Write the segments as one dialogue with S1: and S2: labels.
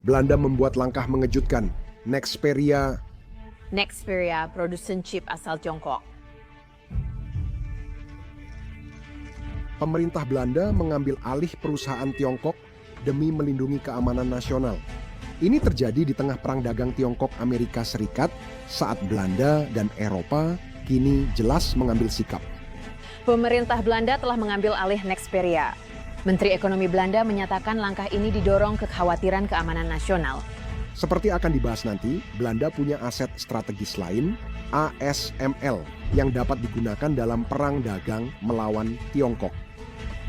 S1: Belanda membuat langkah mengejutkan. Nexperia.
S2: Nexperia, produsen chip asal Tiongkok.
S1: Pemerintah Belanda mengambil alih perusahaan Tiongkok demi melindungi keamanan nasional. Ini terjadi di tengah perang dagang Tiongkok-Amerika Serikat saat Belanda dan Eropa kini jelas mengambil sikap.
S2: Pemerintah Belanda telah mengambil alih Nexperia. Menteri Ekonomi Belanda menyatakan langkah ini didorong kekhawatiran keamanan nasional.
S1: Seperti akan dibahas nanti, Belanda punya aset strategis lain, ASML, yang dapat digunakan dalam perang dagang melawan Tiongkok.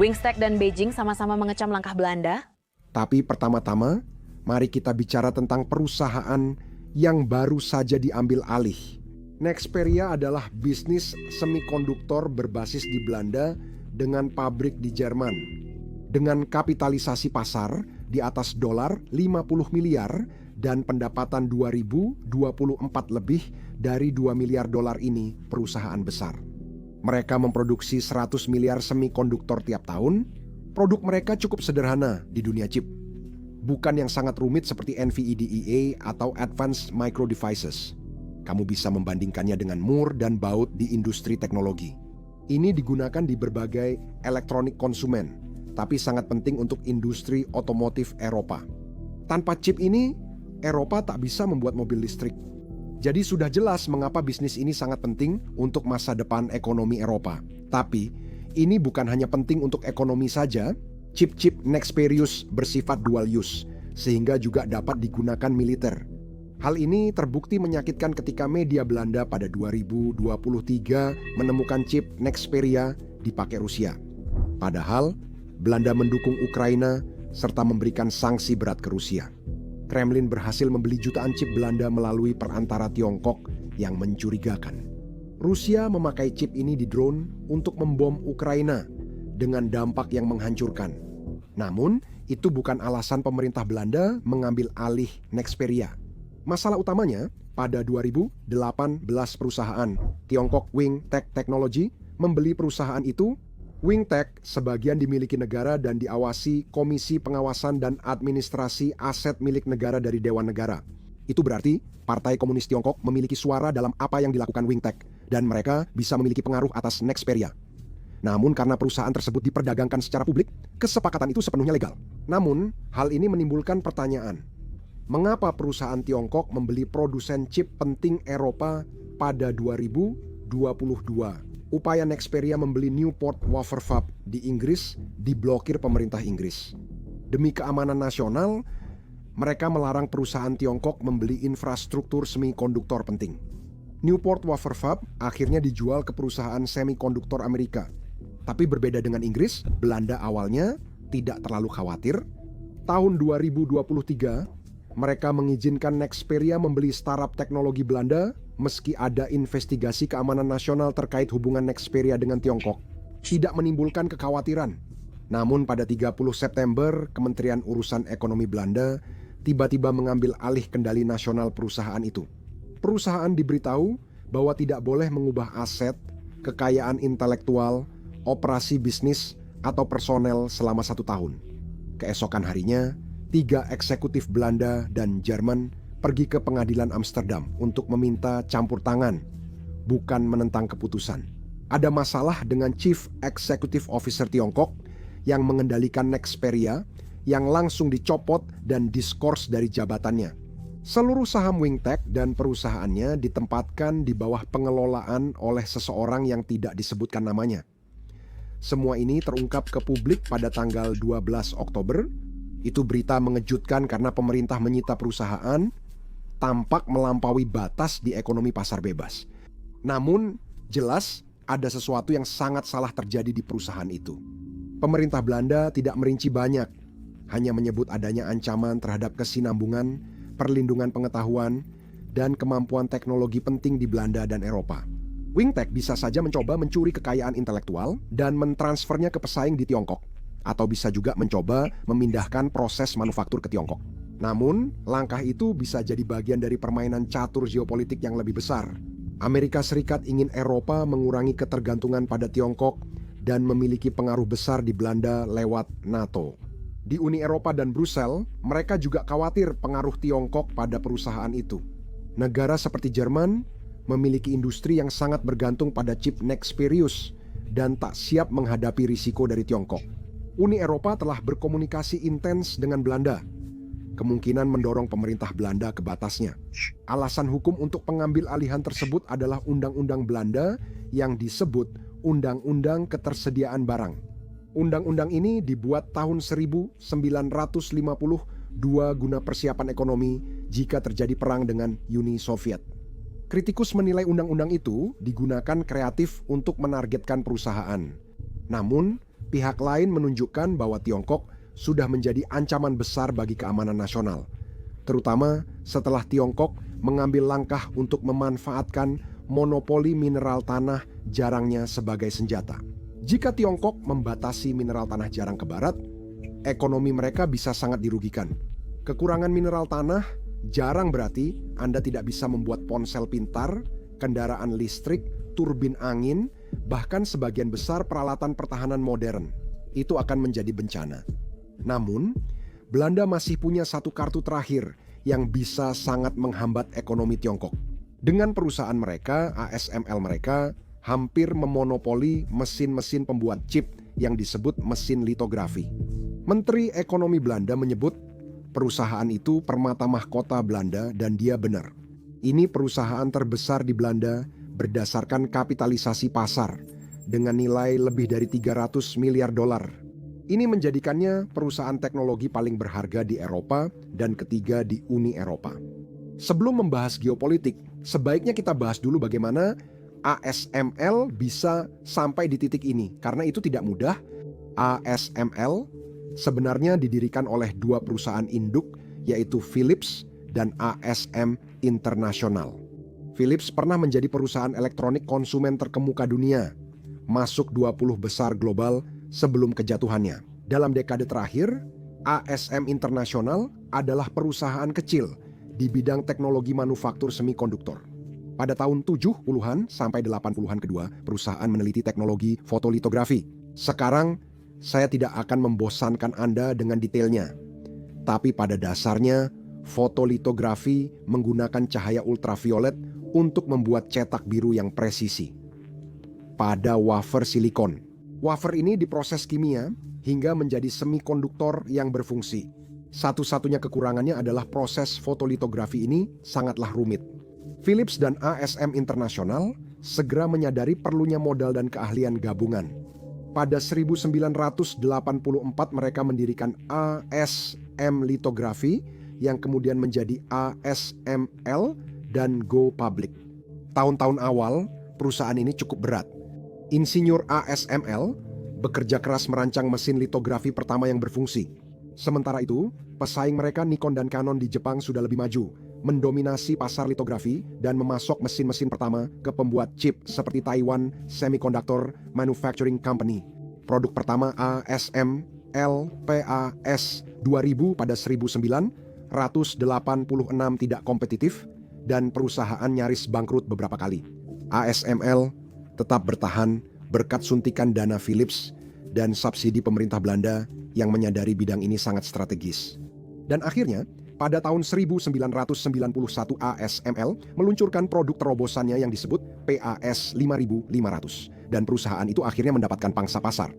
S2: Wingstech dan Beijing sama-sama mengecam langkah Belanda.
S1: Tapi pertama-tama, mari kita bicara tentang perusahaan yang baru saja diambil alih. Nexperia adalah bisnis semikonduktor berbasis di Belanda dengan pabrik di Jerman. Dengan kapitalisasi pasar di atas dolar 50 miliar dan pendapatan 2024 lebih dari 2 miliar dolar ini perusahaan besar. Mereka memproduksi 100 miliar semikonduktor tiap tahun. Produk mereka cukup sederhana di dunia chip. Bukan yang sangat rumit seperti NVIDIA atau Advanced Micro Devices. Kamu bisa membandingkannya dengan Moore dan Baud di industri teknologi. Ini digunakan di berbagai elektronik konsumen, tapi sangat penting untuk industri otomotif Eropa. Tanpa chip ini, Eropa tak bisa membuat mobil listrik. Jadi sudah jelas mengapa bisnis ini sangat penting untuk masa depan ekonomi Eropa. Tapi, ini bukan hanya penting untuk ekonomi saja, chip-chip Nexperius bersifat dual use, sehingga juga dapat digunakan militer. Hal ini terbukti menyakitkan ketika media Belanda pada 2023 menemukan chip Nexperia dipakai Rusia. Padahal, Belanda mendukung Ukraina serta memberikan sanksi berat ke Rusia. Kremlin berhasil membeli jutaan chip Belanda melalui perantara Tiongkok yang mencurigakan. Rusia memakai chip ini di drone untuk membom Ukraina dengan dampak yang menghancurkan. Namun, itu bukan alasan pemerintah Belanda mengambil alih Nexperia. Masalah utamanya, pada 2018 perusahaan Tiongkok Wingtech Technology membeli perusahaan itu. Wingtech sebagian dimiliki negara dan diawasi Komisi Pengawasan dan Administrasi Aset Milik Negara dari Dewan Negara. Itu berarti Partai Komunis Tiongkok memiliki suara dalam apa yang dilakukan Wingtech dan mereka bisa memiliki pengaruh atas Nexperia. Namun karena perusahaan tersebut diperdagangkan secara publik, kesepakatan itu sepenuhnya legal. Namun, hal ini menimbulkan pertanyaan. Mengapa perusahaan Tiongkok membeli produsen chip penting Eropa pada 2022? Upaya Nexperia membeli Newport Wafer Fab di Inggris diblokir pemerintah Inggris. Demi keamanan nasional, mereka melarang perusahaan Tiongkok membeli infrastruktur semikonduktor penting. Newport Wafer Fab akhirnya dijual ke perusahaan semikonduktor Amerika. Tapi berbeda dengan Inggris, Belanda awalnya tidak terlalu khawatir. Tahun 2023, mereka mengizinkan Nexperia membeli startup teknologi Belanda meski ada investigasi keamanan nasional terkait hubungan Nexperia dengan Tiongkok. Tidak menimbulkan kekhawatiran. Namun pada 30 September, Kementerian Urusan Ekonomi Belanda tiba-tiba mengambil alih kendali nasional perusahaan itu. Perusahaan diberitahu bahwa tidak boleh mengubah aset, kekayaan intelektual, operasi bisnis, atau personel selama 1 tahun. Keesokan harinya, 3 eksekutif Belanda dan Jerman pergi ke pengadilan Amsterdam untuk meminta campur tangan, bukan menentang keputusan. Ada masalah dengan Chief Executive Officer Tiongkok yang mengendalikan Nexperia yang langsung dicopot dan diskors dari jabatannya. Seluruh saham Wingtech dan perusahaannya ditempatkan di bawah pengelolaan oleh seseorang yang tidak disebutkan namanya. Semua ini terungkap ke publik pada tanggal 12 Oktober. Itu berita mengejutkan karena pemerintah menyita perusahaan tampak melampaui batas di ekonomi pasar bebas. Namun, jelas ada sesuatu yang sangat salah terjadi di perusahaan itu. Pemerintah Belanda tidak merinci banyak, hanya menyebut adanya ancaman terhadap kesinambungan, perlindungan pengetahuan, dan kemampuan teknologi penting di Belanda dan Eropa. Wingtech bisa saja mencoba mencuri kekayaan intelektual dan mentransfernya ke pesaing di Tiongkok, atau bisa juga mencoba memindahkan proses manufaktur ke Tiongkok. Namun, langkah itu bisa jadi bagian dari permainan catur geopolitik yang lebih besar. Amerika Serikat ingin Eropa mengurangi ketergantungan pada Tiongkok dan memiliki pengaruh besar di Belanda lewat NATO. Di Uni Eropa dan Brussel, mereka juga khawatir pengaruh Tiongkok pada perusahaan itu. Negara seperti Jerman memiliki industri yang sangat bergantung pada chip Nexperius dan tak siap menghadapi risiko dari Tiongkok. Uni Eropa telah berkomunikasi intens dengan Belanda, kemungkinan mendorong pemerintah Belanda ke batasnya. Alasan hukum untuk pengambil alihan tersebut adalah undang-undang Belanda yang disebut Undang-Undang Ketersediaan Barang. Undang-undang ini dibuat tahun 1952 guna persiapan ekonomi jika terjadi perang dengan Uni Soviet. Kritikus menilai undang-undang itu digunakan kreatif untuk menargetkan perusahaan. Namun, pihak lain menunjukkan bahwa Tiongkok sudah menjadi ancaman besar bagi keamanan nasional, terutama setelah Tiongkok mengambil langkah untuk memanfaatkan monopoli mineral tanah jarangnya sebagai senjata. Jika Tiongkok membatasi mineral tanah jarang ke barat, ekonomi mereka bisa sangat dirugikan. Kekurangan mineral tanah jarang berarti Anda tidak bisa membuat ponsel pintar, kendaraan listrik, turbin angin, bahkan sebagian besar peralatan pertahanan modern. Itu akan menjadi bencana. Namun, Belanda masih punya satu kartu terakhir yang bisa sangat menghambat ekonomi Tiongkok. Dengan perusahaan mereka, ASML mereka, hampir memonopoli mesin-mesin pembuat chip yang disebut mesin litografi. Menteri Ekonomi Belanda menyebut perusahaan itu permata mahkota Belanda dan dia benar. Ini perusahaan terbesar di Belanda berdasarkan kapitalisasi pasar dengan nilai lebih dari 300 miliar dolar. Ini menjadikannya perusahaan teknologi paling berharga di Eropa dan ketiga di Uni Eropa. Sebelum membahas geopolitik, sebaiknya kita bahas dulu bagaimana ASML bisa sampai di titik ini. Karena itu tidak mudah. ASML sebenarnya didirikan oleh dua perusahaan induk, yaitu Philips dan ASM International. Philips pernah menjadi perusahaan elektronik konsumen terkemuka dunia, masuk 20 besar global sebelum kejatuhannya. Dalam dekade terakhir, ASM International adalah perusahaan kecil di bidang teknologi manufaktur semikonduktor. Pada tahun 70-an sampai 80-an kedua, perusahaan meneliti teknologi fotolitografi. Sekarang, saya tidak akan membosankan Anda dengan detailnya. Tapi pada dasarnya, fotolitografi menggunakan cahaya ultraviolet untuk membuat cetak biru yang presisi pada wafer silikon. Wafer ini diproses kimia hingga menjadi semikonduktor yang berfungsi. Satu-satunya kekurangannya adalah proses fotolitografi ini sangatlah rumit. Philips dan ASM International segera menyadari perlunya modal dan keahlian gabungan. Pada 1984 mereka mendirikan ASM Litografi yang kemudian menjadi ASML dan go public. Tahun-tahun awal, perusahaan ini cukup berat. Insinyur ASML bekerja keras merancang mesin litografi pertama yang berfungsi. Sementara itu, pesaing mereka Nikon dan Canon di Jepang sudah lebih maju, mendominasi pasar litografi dan memasok mesin-mesin pertama ke pembuat chip seperti Taiwan Semiconductor Manufacturing Company. Produk pertama ASML PAS 2000 pada 1986 tidak kompetitif dan perusahaan nyaris bangkrut beberapa kali. ASML tetap bertahan berkat suntikan dana Philips dan subsidi pemerintah Belanda yang menyadari bidang ini sangat strategis. Dan akhirnya, pada tahun 1991 ASML meluncurkan produk terobosannya yang disebut PAS 5500 dan perusahaan itu akhirnya mendapatkan pangsa pasar.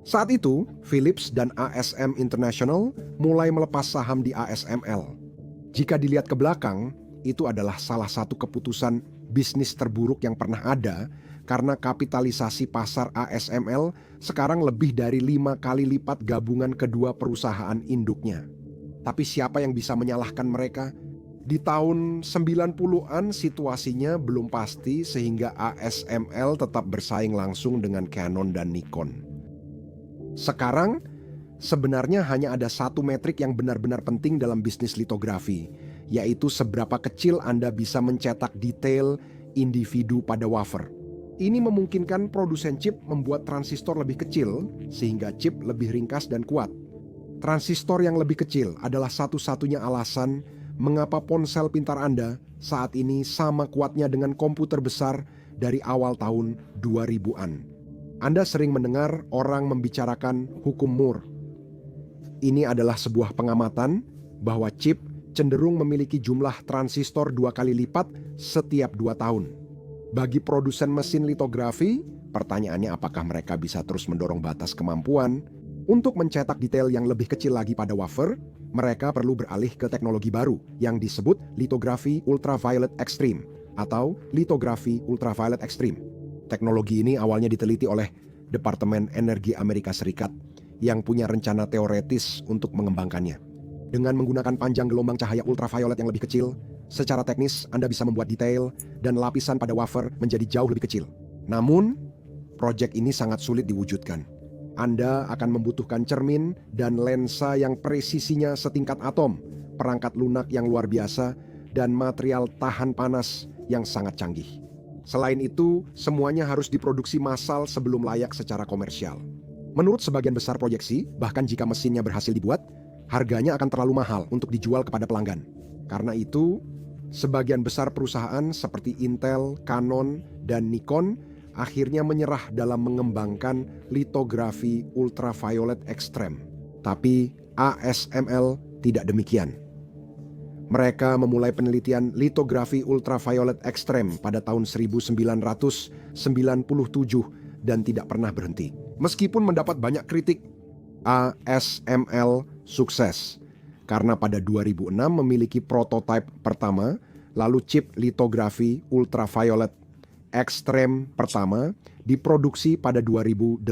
S1: Saat itu, Philips dan ASM International mulai melepas saham di ASML. Jika dilihat ke belakang, itu adalah salah satu keputusan bisnis terburuk yang pernah ada karena kapitalisasi pasar ASML sekarang lebih dari 5 kali lipat gabungan kedua perusahaan induknya. Tapi siapa yang bisa menyalahkan mereka? Di tahun 90-an situasinya belum pasti sehingga ASML tetap bersaing langsung dengan Canon dan Nikon. Sekarang, sebenarnya hanya ada satu metrik yang benar-benar penting dalam bisnis litografi, yaitu seberapa kecil Anda bisa mencetak detail individu pada wafer. Ini memungkinkan produsen chip membuat transistor lebih kecil sehingga chip lebih ringkas dan kuat. Transistor yang lebih kecil adalah satu-satunya alasan mengapa ponsel pintar Anda saat ini sama kuatnya dengan komputer besar dari awal tahun 2000-an. Anda sering mendengar orang membicarakan hukum Moore. Ini adalah sebuah pengamatan bahwa chip cenderung memiliki jumlah transistor 2 kali lipat setiap 2 tahun. Bagi produsen mesin litografi, pertanyaannya apakah mereka bisa terus mendorong batas kemampuan untuk mencetak detail yang lebih kecil lagi pada wafer. Mereka perlu beralih ke teknologi baru yang disebut litografi ultraviolet extreme atau litografi ultraviolet extreme. Teknologi ini awalnya diteliti oleh Departemen Energi Amerika Serikat yang punya rencana teoretis untuk mengembangkannya. Dengan menggunakan panjang gelombang cahaya ultraviolet yang lebih kecil, secara teknis Anda bisa membuat detail dan lapisan pada wafer menjadi jauh lebih kecil. Namun, proyek ini sangat sulit diwujudkan. Anda akan membutuhkan cermin dan lensa yang presisinya setingkat atom, perangkat lunak yang luar biasa, dan material tahan panas yang sangat canggih. Selain itu, semuanya harus diproduksi massal sebelum layak secara komersial. Menurut sebagian besar proyeksi, bahkan jika mesinnya berhasil dibuat, harganya akan terlalu mahal untuk dijual kepada pelanggan. Karena itu, sebagian besar perusahaan seperti Intel, Canon, dan Nikon akhirnya menyerah dalam mengembangkan litografi ultraviolet ekstrem. Tapi ASML tidak demikian. Mereka memulai penelitian litografi ultraviolet ekstrem pada tahun 1997 dan tidak pernah berhenti. Meskipun mendapat banyak kritik, ASML sukses karena pada 2006 memiliki prototipe pertama, lalu chip litografi ultraviolet ekstrem pertama diproduksi pada 2008.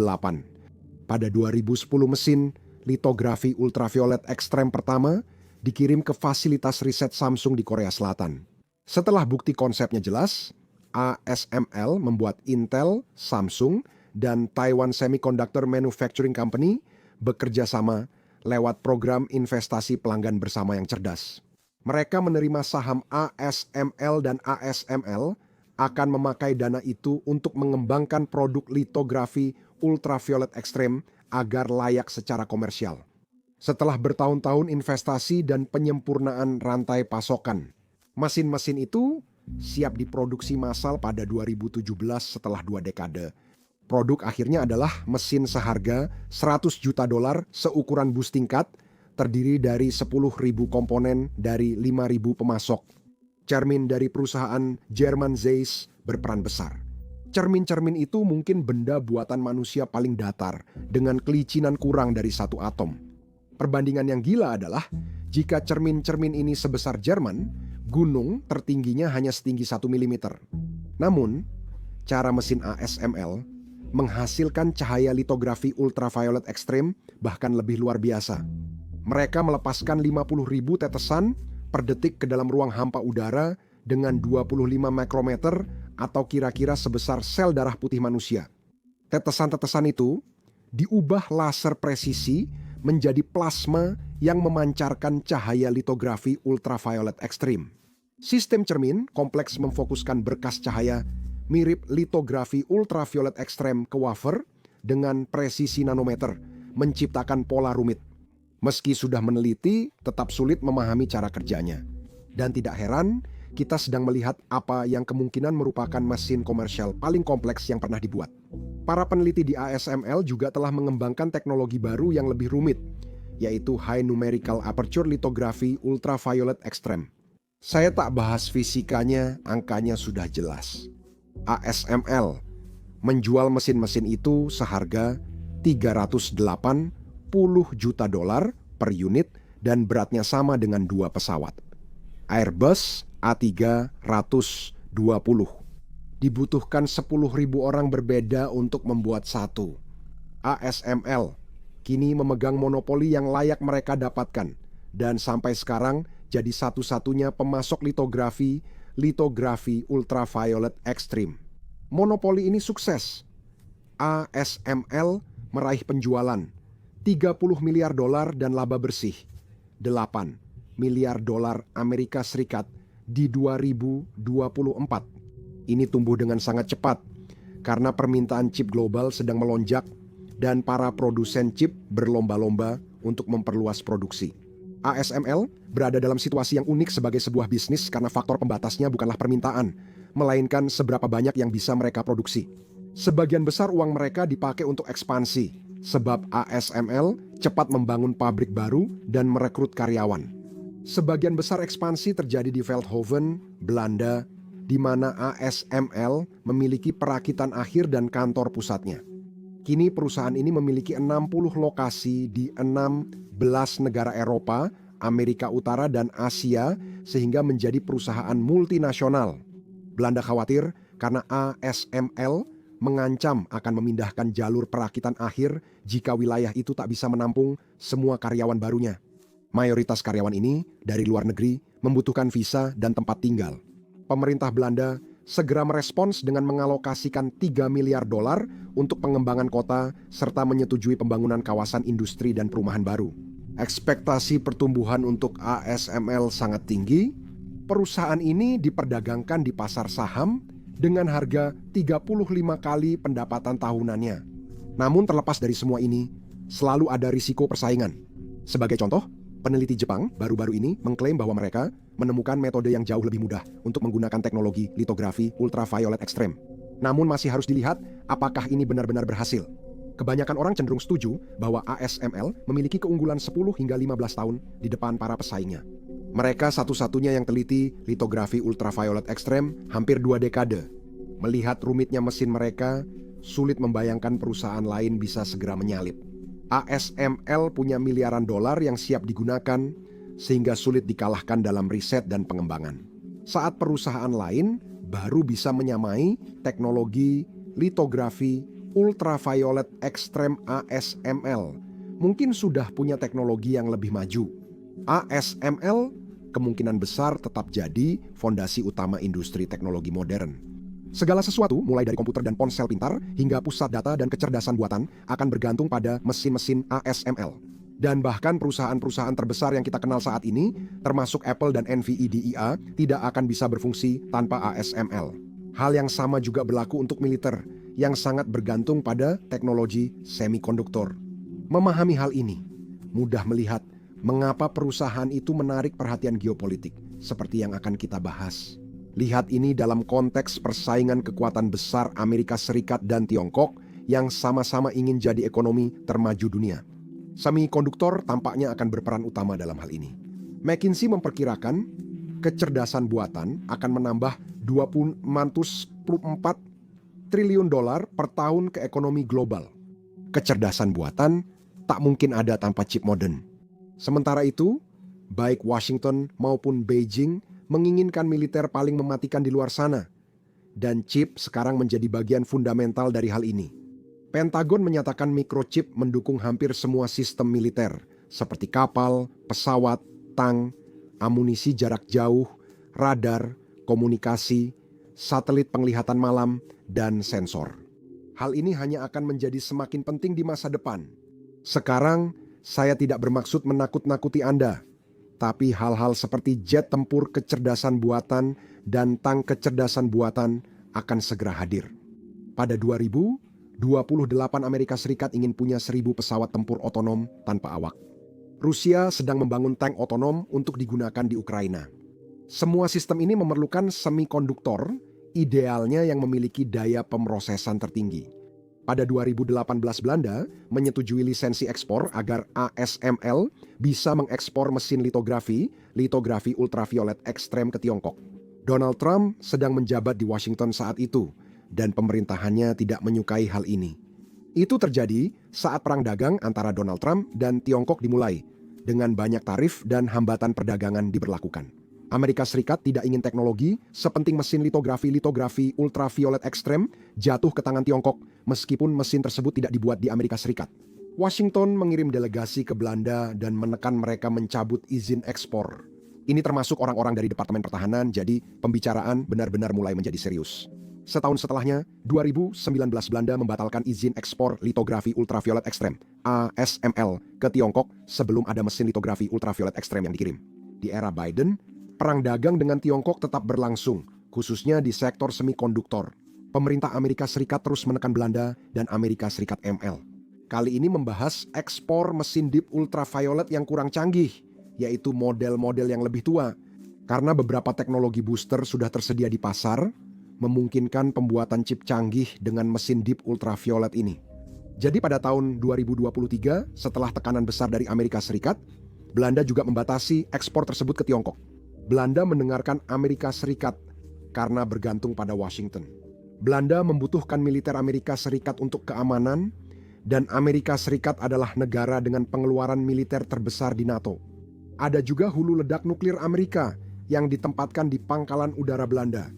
S1: Pada 2010 mesin litografi ultraviolet ekstrem pertama dikirim ke fasilitas riset Samsung di Korea Selatan. Setelah bukti konsepnya jelas, ASML membuat Intel, Samsung, dan Taiwan Semiconductor Manufacturing Company bekerja sama lewat program investasi pelanggan bersama yang cerdas. Mereka menerima saham ASML dan ASML akan memakai dana itu untuk mengembangkan produk litografi ultraviolet ekstrem agar layak secara komersial. Setelah bertahun-tahun investasi dan penyempurnaan rantai pasokan, mesin-mesin itu siap diproduksi massal pada 2017 setelah 2 dekade. Produk akhirnya adalah mesin seharga $100 juta seukuran bus tingkat, terdiri dari 10.000 komponen dari 5.000 pemasok. Cermin dari perusahaan German Zeiss berperan besar. Cermin-cermin itu mungkin benda buatan manusia paling datar dengan kelicinan kurang dari 1 atom. Perbandingan yang gila adalah jika cermin-cermin ini sebesar Jerman, gunung tertingginya hanya setinggi 1 mm. Namun, cara mesin ASML menghasilkan cahaya litografi ultraviolet ekstrem bahkan lebih luar biasa. Mereka melepaskan 50.000 tetesan per detik ke dalam ruang hampa udara dengan 25 mikrometer atau kira-kira sebesar sel darah putih manusia. Tetesan-tetesan itu diubah laser presisi menjadi plasma yang memancarkan cahaya litografi ultraviolet ekstrem. Sistem cermin kompleks memfokuskan berkas cahaya mirip litografi ultraviolet ekstrem ke wafer dengan presisi nanometer, menciptakan pola rumit. Meski sudah meneliti, tetap sulit memahami cara kerjanya. Dan tidak heran, kita sedang melihat apa yang kemungkinan merupakan mesin komersial paling kompleks yang pernah dibuat. Para peneliti di ASML juga telah mengembangkan teknologi baru yang lebih rumit, yaitu High Numerical Aperture Lithography Ultraviolet Extreme. Saya tak bahas fisikanya, angkanya sudah jelas. ASML menjual mesin-mesin itu seharga $380 juta per unit dan beratnya sama dengan 2 pesawat. Airbus A320. Dibutuhkan 10.000 orang berbeda untuk membuat satu. ASML kini memegang monopoli yang layak mereka dapatkan dan sampai sekarang jadi satu-satunya pemasok litografi ultraviolet ekstrem. Monopoli ini sukses. ASML meraih penjualan $30 miliar dan laba bersih $8 miliar Amerika Serikat di 2024. Ini tumbuh dengan sangat cepat karena permintaan chip global sedang melonjak dan para produsen chip berlomba-lomba untuk memperluas produksi. ASML berada dalam situasi yang unik sebagai sebuah bisnis karena faktor pembatasnya bukanlah permintaan, melainkan seberapa banyak yang bisa mereka produksi. Sebagian besar uang mereka dipakai untuk ekspansi, sebab ASML cepat membangun pabrik baru dan merekrut karyawan. Sebagian besar ekspansi terjadi di Veldhoven, Belanda, di mana ASML memiliki perakitan akhir dan kantor pusatnya. Kini perusahaan ini memiliki 60 lokasi di 16 negara Eropa, Amerika Utara, dan Asia, sehingga menjadi perusahaan multinasional. Belanda khawatir karena ASML mengancam akan memindahkan jalur perakitan akhir jika wilayah itu tak bisa menampung semua karyawan barunya. Mayoritas karyawan ini dari luar negeri membutuhkan visa dan tempat tinggal. Pemerintah Belanda segera merespons dengan mengalokasikan 3 miliar dolar untuk pengembangan kota serta menyetujui pembangunan kawasan industri dan perumahan baru. Ekspektasi pertumbuhan untuk ASML sangat tinggi. Perusahaan ini diperdagangkan di pasar saham dengan harga 35 kali pendapatan tahunannya. Namun terlepas dari semua ini, selalu ada risiko persaingan. Sebagai contoh, peneliti Jepang baru-baru ini mengklaim bahwa mereka menemukan metode yang jauh lebih mudah untuk menggunakan teknologi litografi ultraviolet ekstrem. Namun masih harus dilihat apakah ini benar-benar berhasil. Kebanyakan orang cenderung setuju bahwa ASML memiliki keunggulan 10 hingga 15 tahun di depan para pesaingnya. Mereka satu-satunya yang teliti litografi ultraviolet ekstrem hampir 2 dekade. Melihat rumitnya mesin mereka, sulit membayangkan perusahaan lain bisa segera menyalip. ASML punya miliaran dolar yang siap digunakan, sehingga sulit dikalahkan dalam riset dan pengembangan. Saat perusahaan lain baru bisa menyamai teknologi litografi ultraviolet ekstrem ASML, mungkin sudah punya teknologi yang lebih maju. ASML kemungkinan besar tetap jadi fondasi utama industri teknologi modern. Segala sesuatu, mulai dari komputer dan ponsel pintar hingga pusat data dan kecerdasan buatan, akan bergantung pada mesin-mesin ASML. Dan bahkan perusahaan-perusahaan terbesar yang kita kenal saat ini, termasuk Apple dan NVIDIA, tidak akan bisa berfungsi tanpa ASML. Hal yang sama juga berlaku untuk militer, yang sangat bergantung pada teknologi semikonduktor. Memahami hal ini, mudah melihat mengapa perusahaan itu menarik perhatian geopolitik, seperti yang akan kita bahas. Lihat ini dalam konteks persaingan kekuatan besar Amerika Serikat dan Tiongkok yang sama-sama ingin jadi ekonomi termaju dunia. Semikonduktor tampaknya akan berperan utama dalam hal ini. McKinsey memperkirakan kecerdasan buatan akan menambah 24 triliun dolar per tahun ke ekonomi global. Kecerdasan buatan tak mungkin ada tanpa chip modern. Sementara itu, baik Washington maupun Beijing menginginkan militer paling mematikan di luar sana, dan chip sekarang menjadi bagian fundamental dari hal ini. Pentagon menyatakan microchip mendukung hampir semua sistem militer, seperti kapal, pesawat, tank, amunisi jarak jauh, radar, komunikasi, satelit penglihatan malam, dan sensor. Hal ini hanya akan menjadi semakin penting di masa depan. Sekarang, saya tidak bermaksud menakut-nakuti Anda, tapi hal-hal seperti jet tempur kecerdasan buatan dan tank kecerdasan buatan akan segera hadir. Pada 2028 Amerika Serikat ingin punya 1.000 pesawat tempur otonom tanpa awak. Rusia sedang membangun tank otonom untuk digunakan di Ukraina. Semua sistem ini memerlukan semikonduktor, idealnya yang memiliki daya pemrosesan tertinggi. Pada 2018 Belanda menyetujui lisensi ekspor agar ASML bisa mengekspor mesin litografi ultraviolet ekstrem ke Tiongkok. Donald Trump sedang menjabat di Washington saat itu dan pemerintahannya tidak menyukai hal ini. Itu terjadi saat perang dagang antara Donald Trump dan Tiongkok dimulai dengan banyak tarif dan hambatan perdagangan diberlakukan. Amerika Serikat tidak ingin teknologi sepenting mesin litografi ultraviolet ekstrem jatuh ke tangan Tiongkok meskipun mesin tersebut tidak dibuat di Amerika Serikat. Washington mengirim delegasi ke Belanda dan menekan mereka mencabut izin ekspor. Ini termasuk orang-orang dari Departemen Pertahanan, jadi pembicaraan benar-benar mulai menjadi serius. Setahun setelahnya, 2019 Belanda membatalkan izin ekspor litografi ultraviolet ekstrem ASML ke Tiongkok sebelum ada mesin litografi ultraviolet ekstrem yang dikirim. Di era Biden, perang dagang dengan Tiongkok tetap berlangsung, khususnya di sektor semikonduktor. Pemerintah Amerika Serikat terus menekan Belanda dan Amerika Serikat ML. Kali ini membahas ekspor mesin deep ultraviolet yang kurang canggih, yaitu model-model yang lebih tua. Karena beberapa teknologi booster sudah tersedia di pasar, memungkinkan pembuatan chip canggih dengan mesin deep ultraviolet ini. Jadi pada tahun 2023, setelah tekanan besar dari Amerika Serikat, Belanda juga membatasi ekspor tersebut ke Tiongkok. Belanda mendengarkan Amerika Serikat karena bergantung pada Washington. Belanda membutuhkan militer Amerika Serikat untuk keamanan, dan Amerika Serikat adalah negara dengan pengeluaran militer terbesar di NATO. Ada juga hulu ledak nuklir Amerika yang ditempatkan di pangkalan udara Belanda.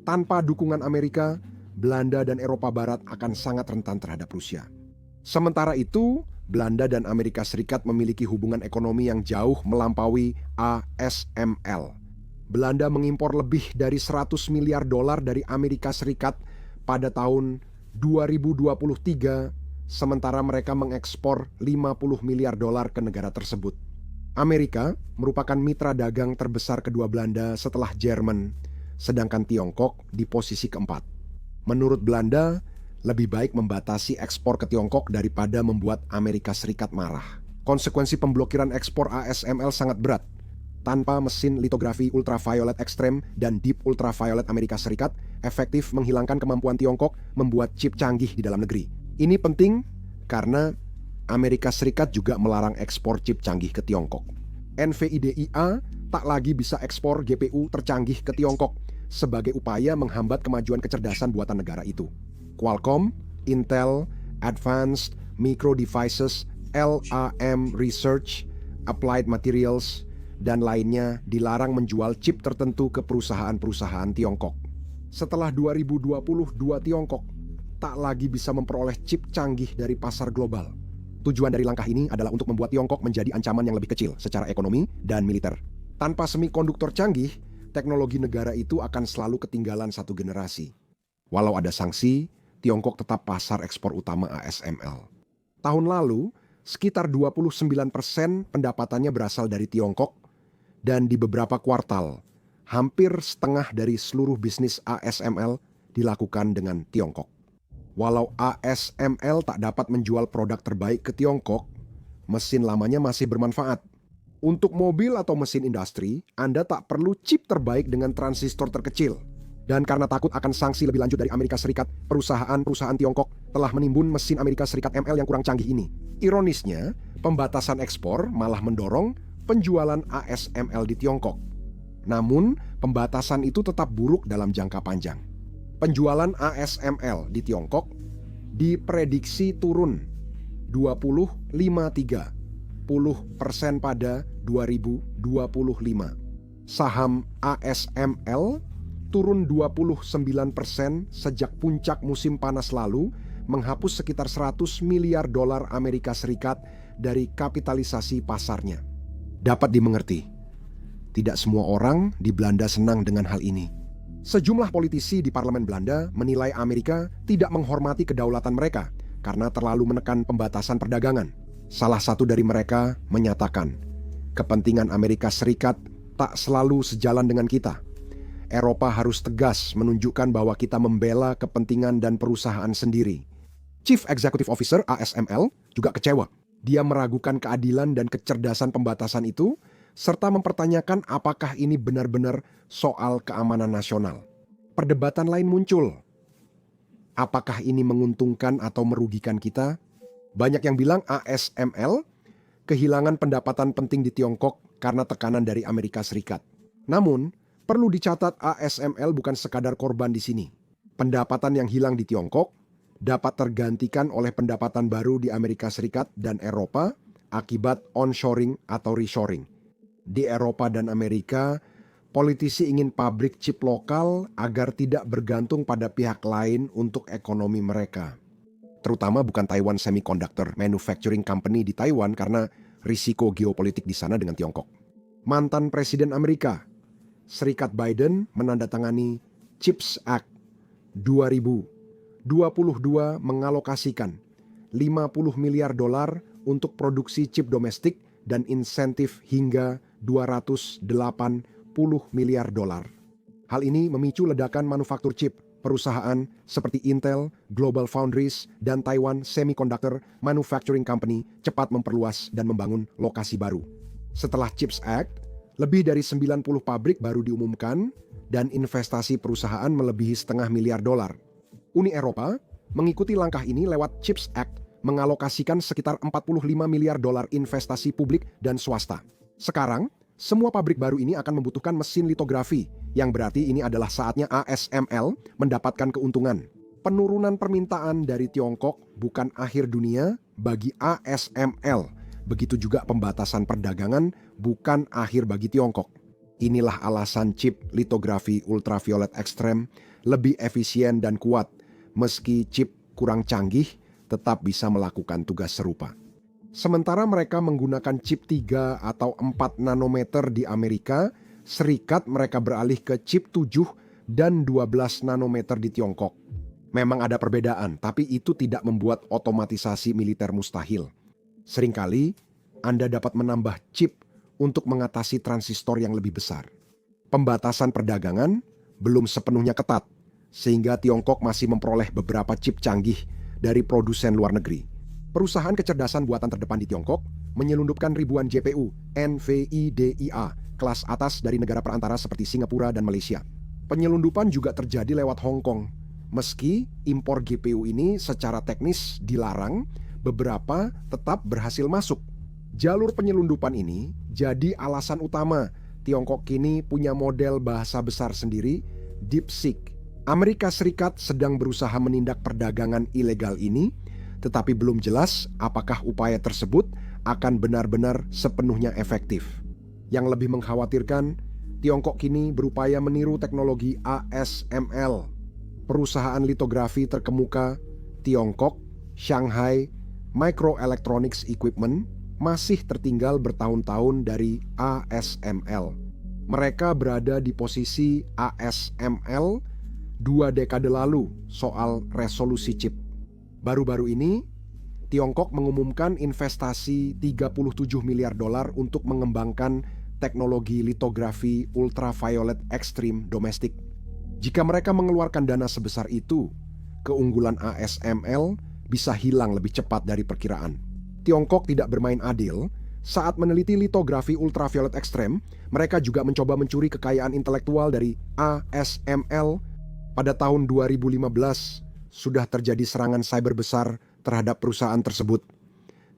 S1: Tanpa dukungan Amerika, Belanda dan Eropa Barat akan sangat rentan terhadap Rusia. Sementara itu, Belanda dan Amerika Serikat memiliki hubungan ekonomi yang jauh melampaui ASML. Belanda mengimpor lebih dari 100 miliar dolar dari Amerika Serikat pada tahun 2023, sementara mereka mengekspor 50 miliar dolar ke negara tersebut. Amerika merupakan mitra dagang terbesar kedua Belanda setelah Jerman, sedangkan Tiongkok di posisi keempat. Menurut Belanda, lebih baik membatasi ekspor ke Tiongkok daripada membuat Amerika Serikat marah. Konsekuensi pemblokiran ekspor ASML sangat berat. Tanpa mesin litografi ultraviolet ekstrem dan deep ultraviolet Amerika Serikat, efektif menghilangkan kemampuan Tiongkok membuat chip canggih di dalam negeri. Ini penting karena Amerika Serikat juga melarang ekspor chip canggih ke Tiongkok. NVIDIA tak lagi bisa ekspor GPU tercanggih ke Tiongkok sebagai upaya menghambat kemajuan kecerdasan buatan negara itu. Qualcomm, Intel, Advanced Micro Devices, LAM Research, Applied Materials, dan lainnya dilarang menjual chip tertentu ke perusahaan-perusahaan Tiongkok. Setelah 2022, Tiongkok tak lagi bisa memperoleh chip canggih dari pasar global. Tujuan dari langkah ini adalah untuk membuat Tiongkok menjadi ancaman yang lebih kecil secara ekonomi dan militer. Tanpa semikonduktor canggih, teknologi negara itu akan selalu ketinggalan satu generasi. Walau ada sanksi, Tiongkok tetap pasar ekspor utama ASML. Tahun lalu, sekitar 29% pendapatannya berasal dari Tiongkok, dan di beberapa kuartal, hampir setengah dari seluruh bisnis ASML dilakukan dengan Tiongkok. Walau ASML tak dapat menjual produk terbaik ke Tiongkok, mesin lamanya masih bermanfaat. Untuk mobil atau mesin industri, Anda tak perlu chip terbaik dengan transistor terkecil. Dan karena takut akan sanksi lebih lanjut dari Amerika Serikat, perusahaan-perusahaan Tiongkok telah menimbun mesin Amerika Serikat ML yang kurang canggih ini. Ironisnya, pembatasan ekspor malah mendorong penjualan ASML di Tiongkok. Namun, pembatasan itu tetap buruk dalam jangka panjang. Penjualan ASML di Tiongkok diprediksi turun 20,53% pada 2025. Saham ASML turun 29% sejak puncak musim panas lalu, menghapus sekitar 100 miliar dolar Amerika Serikat dari kapitalisasi pasarnya. Dapat dimengerti, tidak semua orang di Belanda senang dengan hal ini. Sejumlah politisi di parlemen Belanda menilai Amerika tidak menghormati kedaulatan mereka karena terlalu menekan pembatasan perdagangan. Salah satu dari mereka menyatakan, kepentingan Amerika Serikat tak selalu sejalan dengan kita. Eropa harus tegas menunjukkan bahwa kita membela kepentingan dan perusahaan sendiri. Chief Executive Officer ASML juga kecewa. Dia meragukan keadilan dan kecerdasan pembatasan itu, serta mempertanyakan apakah ini benar-benar soal keamanan nasional. Perdebatan lain muncul. Apakah ini menguntungkan atau merugikan kita? Banyak yang bilang ASML kehilangan pendapatan penting di Tiongkok karena tekanan dari Amerika Serikat. Namun, perlu dicatat ASML bukan sekadar korban di sini. Pendapatan yang hilang di Tiongkok dapat tergantikan oleh pendapatan baru di Amerika Serikat dan Eropa akibat onshoring atau reshoring. Di Eropa dan Amerika, politisi ingin pabrik chip lokal agar tidak bergantung pada pihak lain untuk ekonomi mereka. Terutama bukan Taiwan Semiconductor Manufacturing Company di Taiwan karena risiko geopolitik di sana dengan Tiongkok. Mantan Presiden Amerika Serikat Biden menandatangani CHIPS Act 2022 mengalokasikan 50 miliar dolar untuk produksi chip domestik dan insentif hingga 280 miliar dolar. Hal ini memicu ledakan manufaktur chip. Perusahaan seperti Intel, Global Foundries, dan Taiwan Semiconductor Manufacturing Company cepat memperluas dan membangun lokasi baru. Setelah CHIPS Act, lebih dari 90 pabrik baru diumumkan dan investasi perusahaan melebihi $500 miliar. Uni Eropa mengikuti langkah ini lewat CHIPS Act mengalokasikan sekitar 45 miliar dolar investasi publik dan swasta. Sekarang, semua pabrik baru ini akan membutuhkan mesin litografi, yang berarti ini adalah saatnya ASML mendapatkan keuntungan. Penurunan permintaan dari Tiongkok bukan akhir dunia bagi ASML. Begitu juga pembatasan perdagangan bukan akhir bagi Tiongkok. Inilah alasan chip litografi ultraviolet ekstrem lebih efisien dan kuat, meski chip kurang canggih tetap bisa melakukan tugas serupa. Sementara mereka menggunakan chip 3 atau 4 nanometer di Amerika Serikat, mereka beralih ke chip 7 dan 12 nanometer di Tiongkok. Memang ada perbedaan, tapi itu tidak membuat otomatisasi militer mustahil. Seringkali, Anda dapat menambah chip untuk mengatasi transistor yang lebih besar. Pembatasan perdagangan belum sepenuhnya ketat, sehingga Tiongkok masih memperoleh beberapa chip canggih dari produsen luar negeri. Perusahaan kecerdasan buatan terdepan di Tiongkok menyelundupkan ribuan GPU NVIDIA kelas atas dari negara perantara seperti Singapura dan Malaysia. Penyelundupan juga terjadi lewat Hong Kong. Meski impor GPU ini secara teknis dilarang, beberapa tetap berhasil masuk. Jalur penyelundupan ini jadi alasan utama Tiongkok kini punya model bahasa besar sendiri, DeepSeek. Amerika Serikat sedang berusaha menindak perdagangan ilegal ini, tetapi belum jelas apakah upaya tersebut akan benar-benar sepenuhnya efektif. Yang lebih mengkhawatirkan, Tiongkok kini berupaya meniru teknologi ASML. Perusahaan litografi terkemuka Tiongkok, Shanghai Microelectronics Equipment, masih tertinggal bertahun-tahun dari ASML. Mereka berada di posisi ASML 2 dekade lalu soal resolusi chip. Baru-baru ini, Tiongkok mengumumkan investasi 37 miliar dolar untuk mengembangkan teknologi litografi ultraviolet ekstrim domestik. Jika mereka mengeluarkan dana sebesar itu, keunggulan ASML bisa hilang lebih cepat dari perkiraan. Tiongkok tidak bermain adil. Saat meneliti litografi ultraviolet ekstrem, mereka juga mencoba mencuri kekayaan intelektual dari ASML. Pada tahun 2015, sudah terjadi serangan cyber besar terhadap perusahaan tersebut.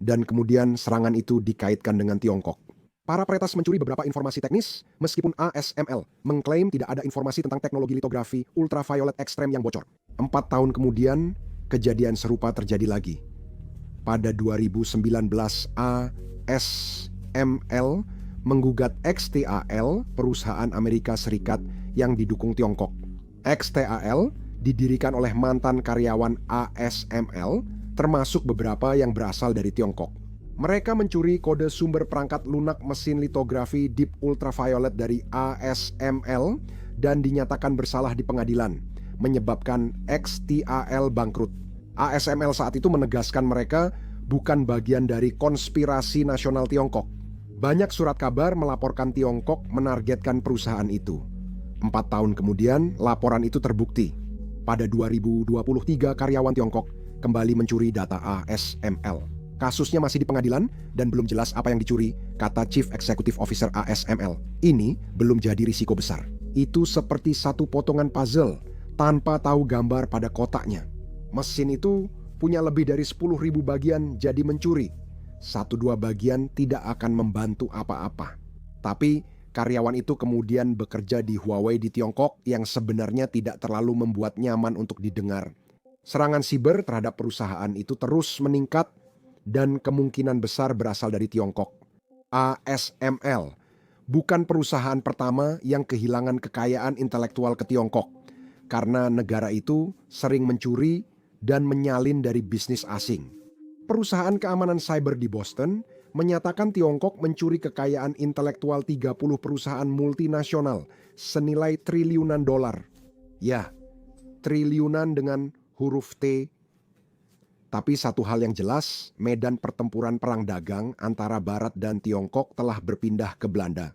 S1: Dan kemudian serangan itu dikaitkan dengan Tiongkok. Para peretas mencuri beberapa informasi teknis, meskipun ASML mengklaim tidak ada informasi tentang teknologi litografi ultraviolet ekstrem yang bocor. 4 tahun kemudian, kejadian serupa terjadi lagi. Pada 2019, ASML menggugat XTAL, perusahaan Amerika Serikat yang didukung Tiongkok. XTAL didirikan oleh mantan karyawan ASML, termasuk beberapa yang berasal dari Tiongkok. Mereka mencuri kode sumber perangkat lunak mesin litografi deep ultraviolet dari ASML dan dinyatakan bersalah di pengadilan, menyebabkan XTAL bangkrut. ASML saat itu menegaskan mereka bukan bagian dari konspirasi nasional Tiongkok. Banyak surat kabar melaporkan Tiongkok menargetkan perusahaan itu. 4 tahun kemudian, laporan itu terbukti. Pada 2023, karyawan Tiongkok kembali mencuri data ASML. Kasusnya masih di pengadilan dan belum jelas apa yang dicuri, kata Chief Executive Officer ASML. Ini belum jadi risiko besar. Itu seperti satu potongan puzzle tanpa tahu gambar pada kotaknya. Mesin itu punya lebih dari 10.000 bagian, jadi mencuri 1-2 bagian tidak akan membantu apa-apa. Tapi karyawan itu kemudian bekerja di Huawei di Tiongkok yang sebenarnya tidak terlalu membuat nyaman untuk didengar. Serangan siber terhadap perusahaan itu terus meningkat dan kemungkinan besar berasal dari Tiongkok. ASML bukan perusahaan pertama yang kehilangan kekayaan intelektual ke Tiongkok, karena negara itu sering mencuri dan menyalin dari bisnis asing. Perusahaan keamanan cyber di Boston menyatakan Tiongkok mencuri kekayaan intelektual 30 perusahaan multinasional senilai triliunan dolar. Ya, triliunan dengan huruf T. Tapi satu hal yang jelas, medan pertempuran perang dagang antara Barat dan Tiongkok telah berpindah ke Belanda.